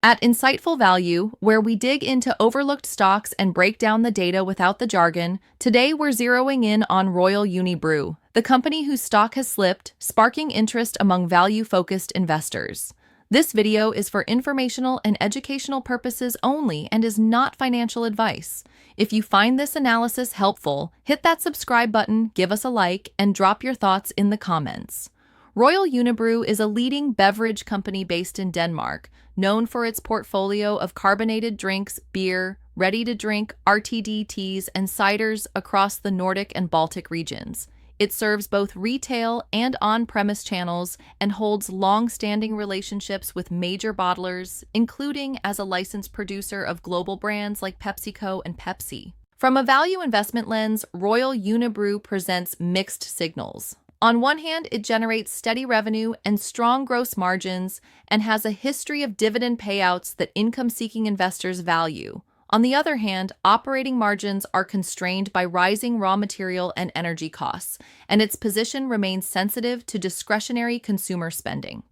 At Insightful Value, where we dig into overlooked stocks and break down the data without the jargon, today we're zeroing in on Royal Unibrew, the company whose stock has slipped, sparking interest among value-focused investors. This video is for informational and educational purposes only and is not financial advice. If you find this analysis helpful, hit that subscribe button, give us a like, and drop your thoughts in the comments. Royal Unibrew is a leading beverage company based in Denmark, known for its portfolio of carbonated drinks, beer, ready-to-drink, RTD teas, and ciders across the Nordic and Baltic regions. It serves both retail and on-premise channels and holds long-standing relationships with major bottlers, including as a licensed producer of global brands like PepsiCo and Pepsi. From a value investment lens, Royal Unibrew presents mixed signals. On one hand, it generates steady revenue and strong gross margins and has a history of dividend payouts that income-seeking investors value. On the other hand, operating margins are constrained by rising raw material and energy costs, and its position remains sensitive to discretionary consumer spending.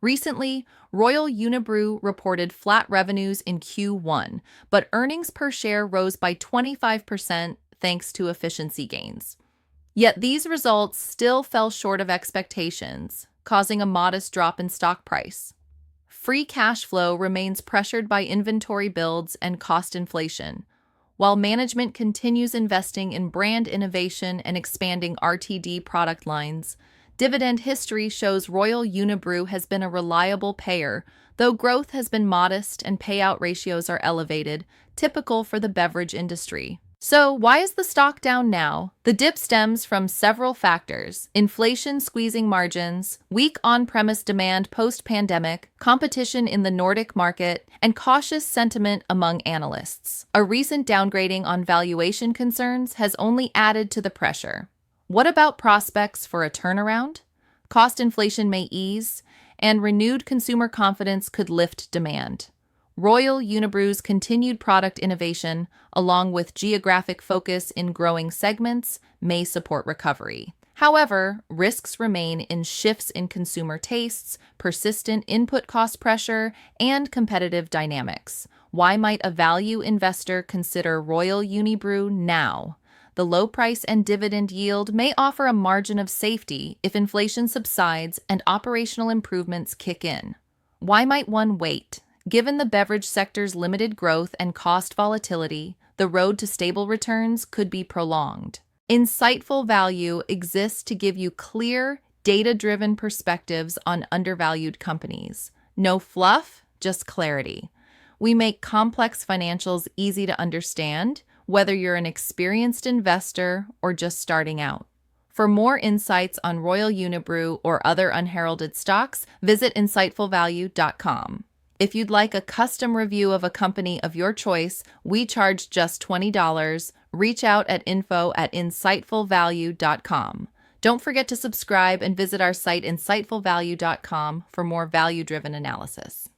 Recently, Royal Unibrew reported flat revenues in Q1, but earnings per share rose by 25% thanks to efficiency gains. Yet these results still fell short of expectations, causing a modest drop in stock price. Free cash flow remains pressured by inventory builds and cost inflation, while management continues investing in brand innovation and expanding RTD product lines. Dividend history shows Royal Unibrew has been a reliable payer, though growth has been modest and payout ratios are elevated, typical for the beverage industry. So, why is the stock down now? The dip stems from several factors: inflation squeezing margins, weak on-premise demand post-pandemic, competition in the Nordic market, and cautious sentiment among analysts. A recent downgrading on valuation concerns has only added to the pressure. What about prospects for a turnaround? Cost inflation may ease, and renewed consumer confidence could lift demand. Royal Unibrew's continued product innovation, along with geographic focus in growing segments, may support recovery. However, risks remain in shifts in consumer tastes, persistent input cost pressure, and competitive dynamics. Why might a value investor consider Royal Unibrew now? The low price and dividend yield may offer a margin of safety if inflation subsides and operational improvements kick in. Why might one wait? Given the beverage sector's limited growth and cost volatility, the road to stable returns could be prolonged. Insightful Value exists to give you clear, data-driven perspectives on undervalued companies. No fluff, just clarity. We make complex financials easy to understand, whether you're an experienced investor or just starting out. For more insights on Royal Unibrew or other unheralded stocks, visit insightfulvalue.com. If you'd like a custom review of a company of your choice, we charge just $20. Reach out at info@insightfulvalue.com. Don't forget to subscribe and visit our site insightfulvalue.com for more value-driven analysis.